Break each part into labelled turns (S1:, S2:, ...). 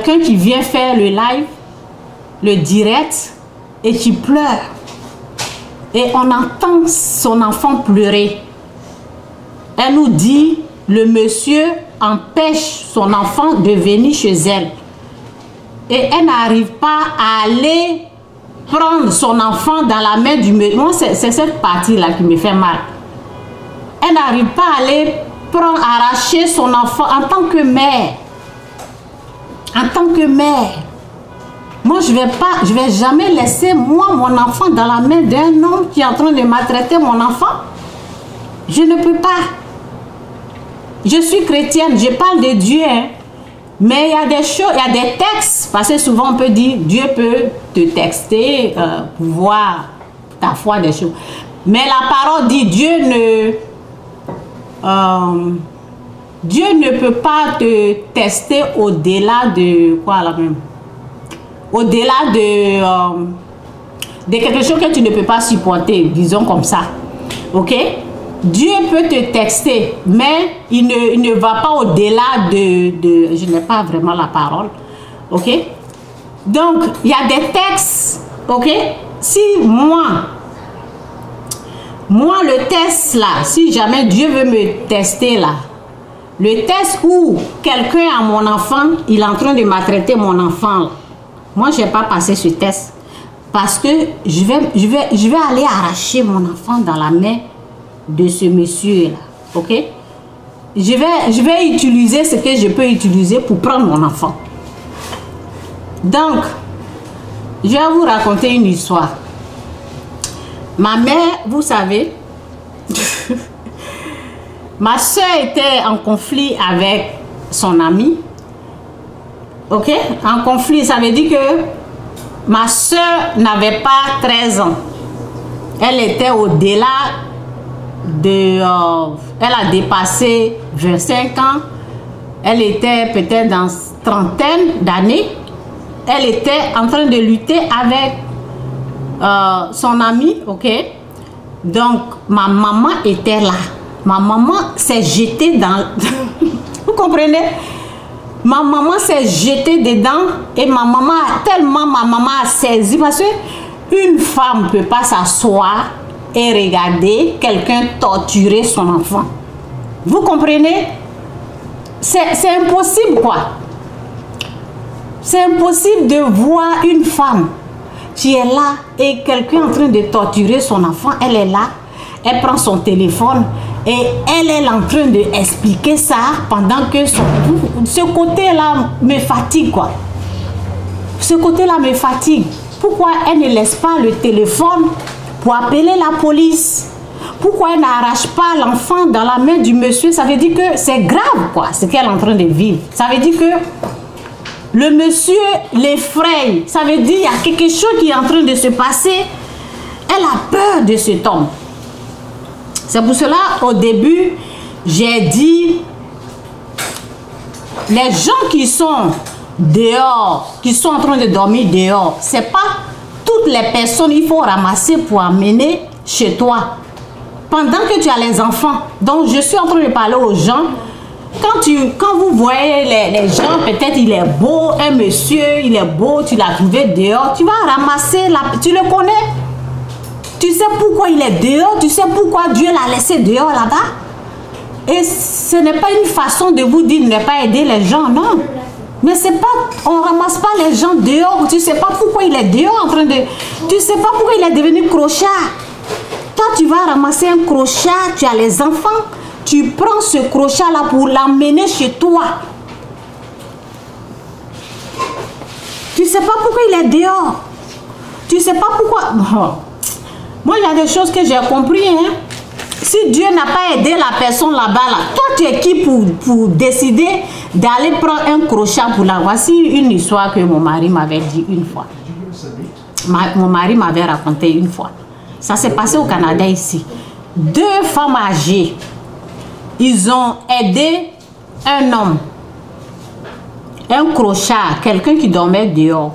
S1: Quelqu'un qui vient faire le live, le direct, et qui pleure. Et on entend son enfant pleurer. Elle nous dit, le monsieur empêche son enfant de venir chez elle. Et elle n'arrive pas à aller prendre son enfant dans la main du monsieur. Moi, c'est cette partie-là qui me fait mal. Elle n'arrive pas à aller prendre, arracher son enfant en tant que mère. En tant que mère. Moi, je vais jamais laisser moi, mon enfant dans la main d'un homme qui est en train de maltraiter mon enfant. Je ne peux pas. Je suis chrétienne, je parle de Dieu. Hein. Mais il y a des choses, il y a des textes. Parce que souvent on peut dire, Dieu peut te texter pour voir ta foi des choses. Mais la parole dit, Dieu ne peut pas te tester au-delà de quoi là même. Au-delà de quelque chose que tu ne peux pas supporter, disons comme ça. Ok? Dieu peut te texter, mais il ne va pas au-delà de... Je n'ai pas vraiment la parole. Ok? Donc, il y a des textes. Ok? Si moi, le test là, si jamais Dieu veut me tester là, le test où quelqu'un a mon enfant, il est en train de maltraiter mon enfant là, moi, je n'ai pas passé ce test parce que je vais aller arracher mon enfant dans la main de ce monsieur-là. Ok? Je vais utiliser ce que je peux utiliser pour prendre mon enfant. Donc, je vais vous raconter une histoire. Ma mère, vous savez, ma soeur était en conflit avec son ami. Ok? En conflit, ça veut dire que ma soeur n'avait pas 13 ans. Elle était au-delà de... elle a dépassé 25 ans. Elle était peut-être dans trentaine d'années. Elle était en train de lutter avec son ami. Ok? Donc, ma maman était là. Ma maman s'est jetée dans... Vous comprenez? Ma maman s'est jetée dedans et ma maman a saisi parce que une femme ne peut pas s'asseoir et regarder quelqu'un torturer son enfant. Vous comprenez? C'est impossible quoi. C'est impossible de voir une femme qui est là et quelqu'un en train de torturer son enfant. Elle est là, elle prend son téléphone. Et elle est en train d'expliquer ça pendant que ce côté-là me fatigue, quoi. Ce côté-là me fatigue. Pourquoi elle ne laisse pas le téléphone pour appeler la police? Pourquoi elle n'arrache pas l'enfant dans la main du monsieur? Ça veut dire que c'est grave, quoi, ce qu'elle est en train de vivre. Ça veut dire que le monsieur l'effraie. Ça veut dire qu'il y a quelque chose qui est en train de se passer. Elle a peur de cet homme. C'est pour cela, au début, j'ai dit, les gens qui sont dehors, qui sont en train de dormir dehors, c'est pas toutes les personnes il faut ramasser pour amener chez toi. Pendant que tu as les enfants. Donc, je suis en train de parler aux gens. Quand vous voyez les gens, peut-être il est beau, un monsieur, il est beau, tu l'as trouvé dehors, tu vas ramasser, tu le connais. Tu sais pourquoi il est dehors, tu sais pourquoi Dieu l'a laissé dehors là-bas. Et ce n'est pas une façon de vous dire ne pas aider les gens, non. Mais c'est pas, on ramasse pas les gens dehors, tu sais pas pourquoi il est dehors en train de... Tu sais pas pourquoi il est devenu crochat. Toi, tu vas ramasser un crochat, tu as les enfants, tu prends ce crochat-là pour l'emmener chez toi. Tu sais pas pourquoi il est dehors. Tu sais pas pourquoi... Bon. Moi, il y a des choses que j'ai compris. Hein. Si Dieu n'a pas aidé la personne là-bas, là, toi, tu es qui pour décider d'aller prendre un crochat pour la... Voici une histoire que mon mari m'avait dit une fois. Mon mari m'avait raconté une fois. Ça s'est passé au Canada ici. 2 femmes âgées, ils ont aidé un homme, un crochat, quelqu'un qui dormait dehors.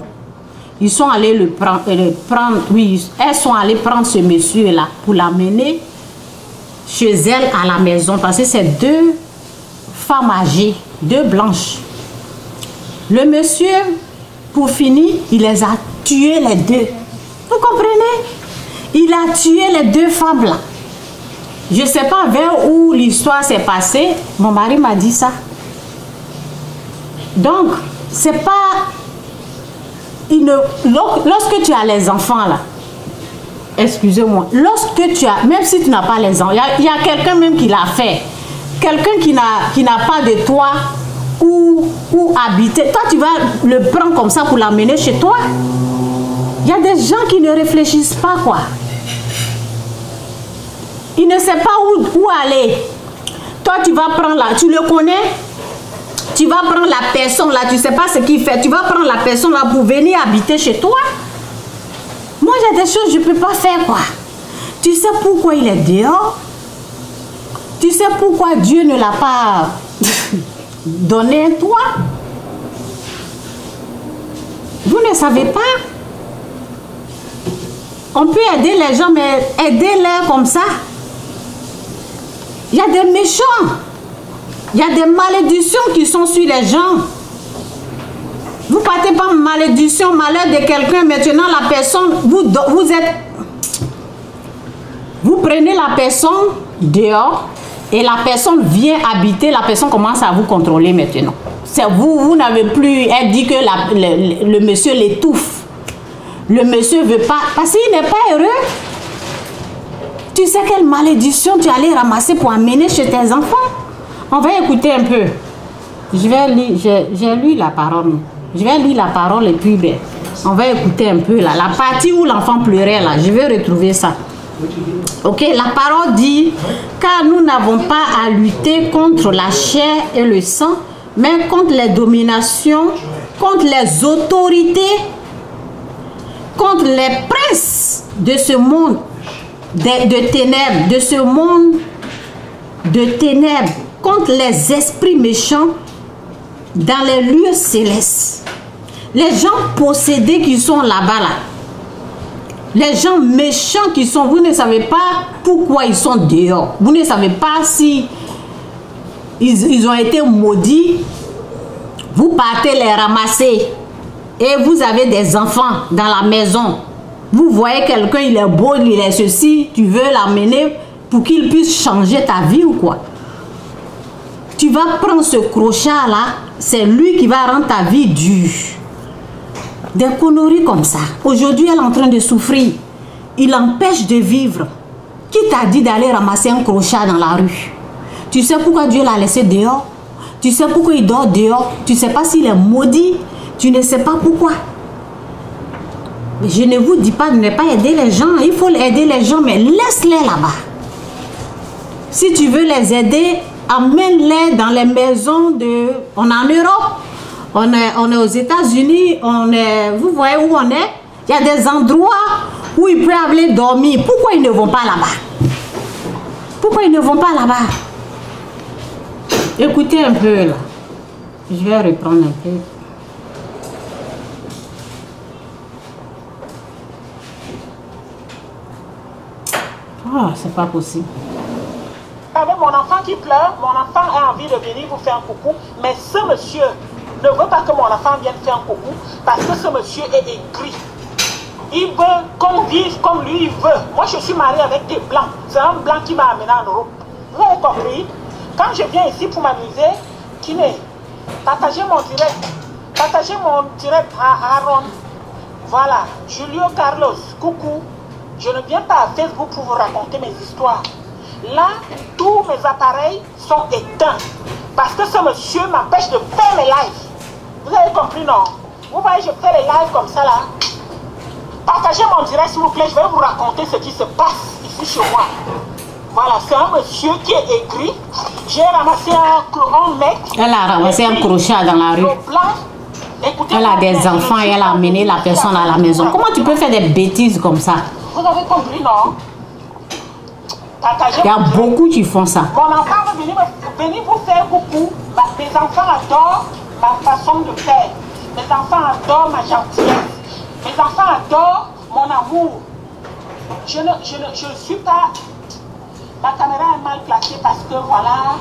S1: Ils sont allés le prendre, oui, elles sont allées prendre ce monsieur-là pour l'amener chez elle à la maison parce que c'est 2 femmes âgées, 2 blanches. Le monsieur, pour finir, il les a tués les deux. Vous comprenez? Il a tué les deux femmes là. Je ne sais pas vers où l'histoire s'est passée. Mon mari m'a dit ça. Donc, c'est pas... Lorsque tu as les enfants là, excusez-moi, lorsque tu as, même si tu n'as pas les enfants, il y a quelqu'un même qui l'a fait. Quelqu'un qui n'a pas de toit où habiter. Toi, tu vas le prendre comme ça pour l'amener chez toi. Il y a des gens qui ne réfléchissent pas, quoi. Il ne sait pas où aller. Toi, tu vas prendre là, tu le connais. Tu vas prendre la personne là, tu ne sais pas ce qu'il fait. Tu vas prendre la personne là pour venir habiter chez toi. Moi, j'ai des choses que je ne peux pas faire, quoi. Tu sais pourquoi il est dehors? Tu sais pourquoi Dieu ne l'a pas donné un toit? Vous ne savez pas? On peut aider les gens, mais aider-les comme ça. Il y a des méchants. Il y a des malédictions qui sont sur les gens. Vous partez pas malédiction, malheur de quelqu'un. Maintenant, la personne, vous prenez la personne dehors et la personne vient habiter. La personne commence à vous contrôler maintenant. C'est vous n'avez plus. Elle dit que le monsieur l'étouffe. Le monsieur veut pas, parce qu'il n'est pas heureux. Tu sais quelle malédiction tu allais ramasser pour amener chez tes enfants? On va écouter un peu. Je vais lire, j'ai lu la parole. Je vais lire la parole et puis ben, on va écouter un peu là. La partie où l'enfant pleurait là, je vais retrouver ça. Ok, la parole dit, car nous n'avons pas à lutter contre la chair et le sang, mais contre les dominations, contre les autorités, contre les princes de ce monde de ténèbres, de ce monde de ténèbres, contre les esprits méchants dans les lieux célestes. Les gens possédés qui sont là-bas, là, les gens méchants qui sont, vous ne savez pas pourquoi ils sont dehors. Vous ne savez pas si ils ont été maudits. Vous partez les ramasser et vous avez des enfants dans la maison. Vous voyez quelqu'un, il est beau, il est ceci, tu veux l'amener pour qu'il puisse changer ta vie ou quoi? Tu vas prendre ce crochat là, c'est lui qui va rendre ta vie dure. Des conneries comme ça. Aujourd'hui, elle est en train de souffrir. Il empêche de vivre. Qui t'a dit d'aller ramasser un crochat dans la rue? Tu sais pourquoi Dieu l'a laissé dehors? Tu sais pourquoi il dort dehors? Tu ne sais pas s'il est maudit? Tu ne sais pas pourquoi? Je ne vous dis pas de ne pas aider les gens. Il faut aider les gens, mais laisse-les là-bas. Si tu veux les aider, amène-les dans les maisons de... On est en Europe, on est aux États-Unis, vous voyez où on est? Il y a des endroits où ils peuvent aller dormir. Pourquoi ils ne vont pas là-bas? Pourquoi ils ne vont pas là-bas? Écoutez un peu là. Je vais reprendre un peu. Oh, c'est pas possible.
S2: Avec mon enfant qui pleure, mon enfant a envie de venir vous faire un coucou, mais ce monsieur ne veut pas que mon enfant vienne faire un coucou parce que ce monsieur est aigri. Il veut qu'on vive comme lui il veut. Moi je suis mariée avec des blancs. C'est un blanc qui m'a amené en Europe. Vous avez compris? Quand je viens ici pour m'amuser, Kiné, partagez mon direct. Partagez mon direct à Aaron. Voilà, Julio Carlos, coucou. Je ne viens pas à Facebook pour vous raconter mes histoires. Là, tous mes appareils sont éteints. Parce que ce monsieur m'empêche de faire mes lives. Vous avez compris, non? Vous voyez, je fais les lives comme ça, là. Partagez mon direct, s'il vous plaît. Je vais vous raconter ce qui se passe ici chez moi. Voilà, c'est un monsieur qui est aigri. J'ai ramassé un mec. Elle a ramassé un crochet dans la rue.
S1: Elle a des enfants et elle a amené la personne à la maison. Comment tu peux faire des bêtises comme ça?
S2: Vous avez compris, non?
S1: Il y a beaucoup qui font ça.
S2: Mon enfant va venir vous faire coucou. Mes enfants adorent ma façon de faire. Mes enfants adorent ma gentillesse. Mes enfants adorent mon amour. Je ne suis pas... Ma caméra est mal placée parce que voilà...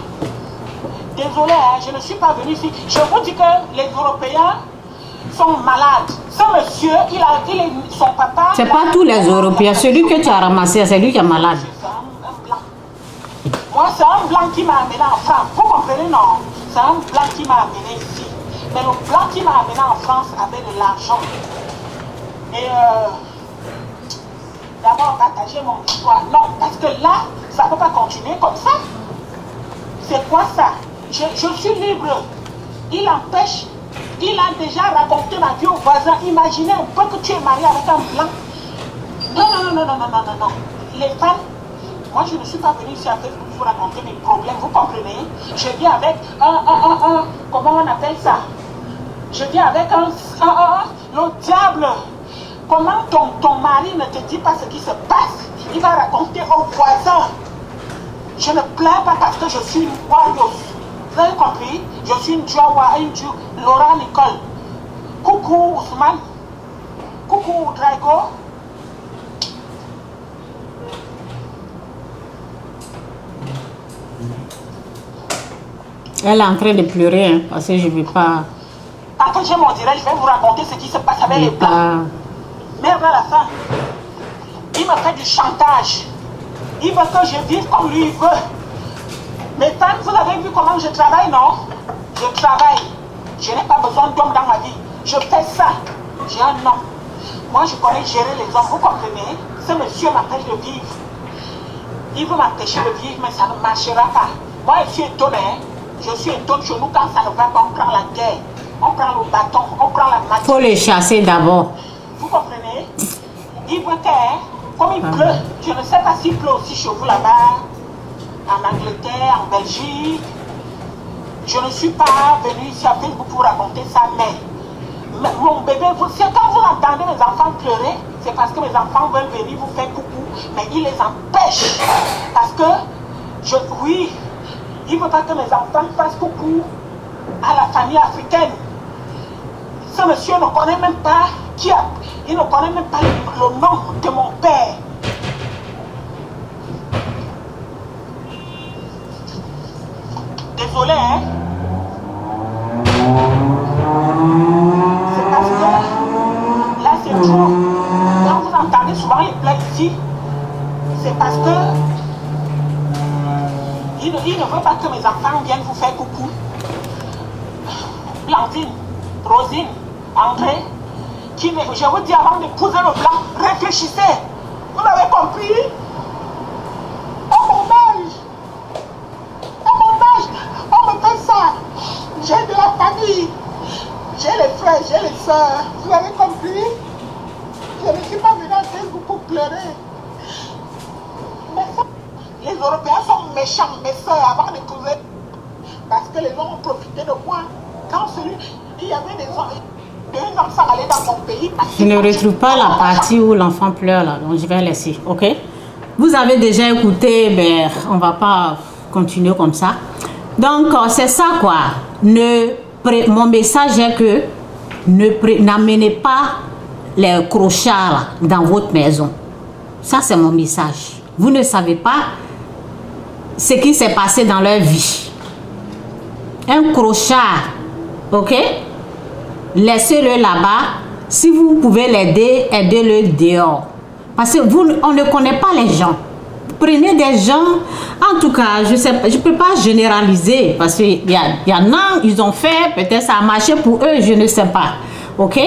S2: Désolé, hein, je ne suis pas venu ici. Je vous dis que les Européens sont malades. Ce monsieur, son papa...
S1: C'est pas tous les Européens. Celui que tu as ramassé, c'est lui qui est malade.
S2: C'est un blanc. Moi, c'est un blanc qui m'a amené en France. Vous comprenez, non? C'est un blanc qui m'a amené ici. Mais le blanc qui m'a amené en France avait de l'argent. Et d'abord, partager mon histoire. Non, parce que là, ça ne peut pas continuer comme ça. C'est quoi ça? Je suis libre. Il empêche. Il a déjà raconté ma vie aux voisins. Imaginez un peu que tu es marié avec un blanc. Non. Les femmes, moi je ne suis pas venue ici à Facebook pour vous raconter mes problèmes, vous comprenez? Je viens avec comment on appelle ça? Je viens avec le diable. Comment ton mari ne te dit pas ce qui se passe? Il va raconter aux voisins. Je ne plains pas parce que je suis une warrior. Vous avez compris? Je suis une Jawa, Laura Nicole. Coucou Ousmane. Coucou Drago.
S1: Elle est en train de pleurer, hein, parce que je ne veux pas...
S2: Partagez mon direct, je vais vous raconter ce qui se passe avec les blancs. Merde à la fin. Il me fait du chantage. Il veut que je vive comme lui il veut. Mes femmes, vous avez vu comment je travaille, non? Je travaille. Je n'ai pas besoin d'hommes dans ma vie. Je fais ça. J'ai un nom. Moi, je connais gérer les hommes. Vous comprenez? Ce monsieur m'empêche de vivre. Il veut m'empêcher de vivre, mais ça ne marchera pas. Moi, je suis étonné. Je suis étonné chez nous quand ça ne va pas. On prend la guerre. On prend le bâton. On prend la machine.
S1: Il faut les chasser d'abord.
S2: Vous comprenez? Il veut que, comme il pleut, je ne sais pas s'il pleut aussi chez vous là-bas, en Angleterre, en Belgique. Je ne suis pas venu ici à Facebook pour raconter ça, mais mon bébé, quand vous entendez mes enfants pleurer, c'est parce que mes enfants veulent venir vous faire coucou, mais il les empêche. Parce que, oui, il ne veut pas que mes enfants fassent coucou à la famille africaine. Ce monsieur ne connaît même pas il ne connaît même pas le nom de mon père. Désolé, hein. C'est parce que là c'est trop. Quand vous entendez souvent les plaies ici, c'est parce que il ne veut pas que mes enfants viennent vous faire coucou. Blandine, Rosine, André, je vous dis avant d'épouser le blanc, réfléchissez. Vous avez compris? À mon âge, on me fait ça. J'ai de la famille, j'ai les frères, j'ai les soeurs. Vous avez compris? Je ne suis pas venue à Facebook pour pleurer. Mais ça, les Européens sont méchants, mes soeurs, avant d'épouser. Parce que les gens ont profité de moi. Quand il y avait des enfants allaient dans mon pays.
S1: Je ne retrouve pas la partie où l'enfant pleure là, donc je vais laisser, ok? Vous avez déjà écouté, mais on va pas continuer comme ça. Donc c'est ça quoi. Mon message est que n'amenez pas les crochards là, dans votre maison. Ça c'est mon message. Vous ne savez pas ce qui s'est passé dans leur vie. Un crochard, ok? Laissez-le là-bas. Si vous pouvez l'aider, aidez-le dehors. Parce que on ne connaît pas les gens. Prenez des gens, en tout cas, je sais pas, je peux pas généraliser parce qu'il y en a, ils ont fait, peut-être ça a marché pour eux, je ne sais pas, ok?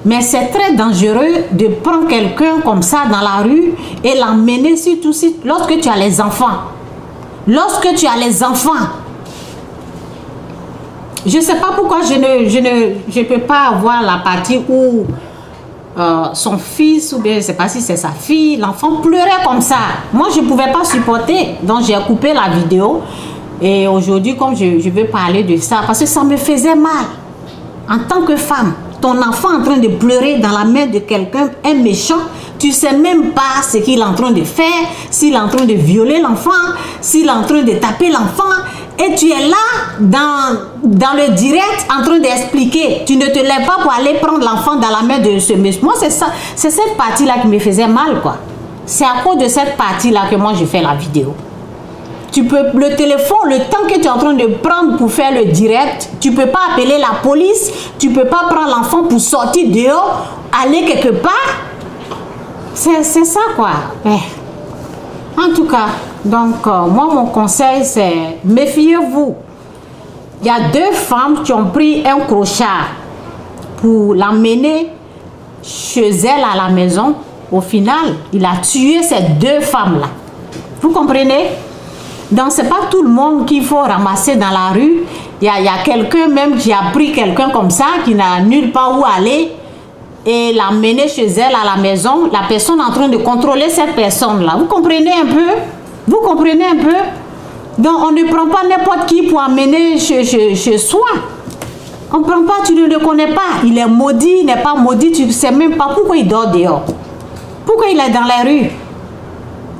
S1: Mais c'est très dangereux de prendre quelqu'un comme ça dans la rue et l'emmener surtout lorsque tu as les enfants. Lorsque tu as les enfants. Je ne sais pas pourquoi je ne peux pas avoir la partie où son fils, ou bien je ne sais pas si c'est sa fille, l'enfant pleurait comme ça. Moi, je ne pouvais pas supporter. Donc, j'ai coupé la vidéo. Et aujourd'hui, comme je veux parler de ça, parce que ça me faisait mal. En tant que femme, ton enfant en train de pleurer dans la main de quelqu'un, un méchant, tu ne sais même pas ce qu'il est en train de faire, s'il est en train de violer l'enfant, s'il est en train de taper l'enfant. Et tu es là, dans le direct, en train d'expliquer. Tu ne te lèves pas pour aller prendre l'enfant dans la main de ce monsieur. Moi, c'est ça, c'est cette partie-là qui me faisait mal, quoi. C'est à cause de cette partie-là que moi, je fais la vidéo. Tu peux, le téléphone, le temps que tu es en train de prendre pour faire le direct, tu peux pas appeler la police, tu peux pas prendre l'enfant pour sortir dehors, aller quelque part. C'est ça quoi. En tout cas, donc moi mon conseil c'est méfiez-vous. Il y a 2 femmes qui ont pris un crochat pour l'emmener chez elle à la maison. Au final, il a tué ces 2 femmes-là. Vous comprenez? Donc, ce n'est pas tout le monde qu'il faut ramasser dans la rue. Il y a quelqu'un même qui a pris quelqu'un comme ça, qui n'a nulle part où aller, et l'a mené chez elle à la maison. La personne est en train de contrôler cette personne-là. Vous comprenez un peu? Vous comprenez un peu? Donc, on ne prend pas n'importe qui pour amener chez soi. On ne prend pas, tu ne le connais pas. Il est maudit, il n'est pas maudit, tu ne sais même pas pourquoi il dort dehors. Pourquoi il est dans la rue?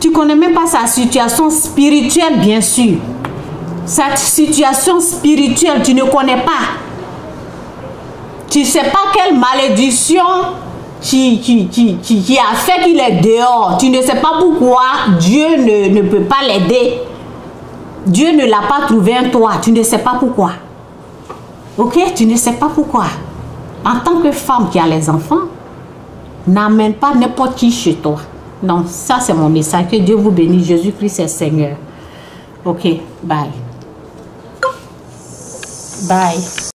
S1: Tu ne connais même pas sa situation spirituelle, bien sûr. Sa situation spirituelle, tu ne connais pas. Tu ne sais pas quelle malédiction qui a fait qu'il est dehors. Tu ne sais pas pourquoi Dieu ne peut pas l'aider. Dieu ne l'a pas trouvé en toi. Tu ne sais pas pourquoi. Ok? Tu ne sais pas pourquoi. En tant que femme qui a les enfants, n'amène pas n'importe qui chez toi. Non, ça c'est mon message. Que Dieu vous bénisse. Jésus-Christ est Seigneur. Ok, bye. Bye.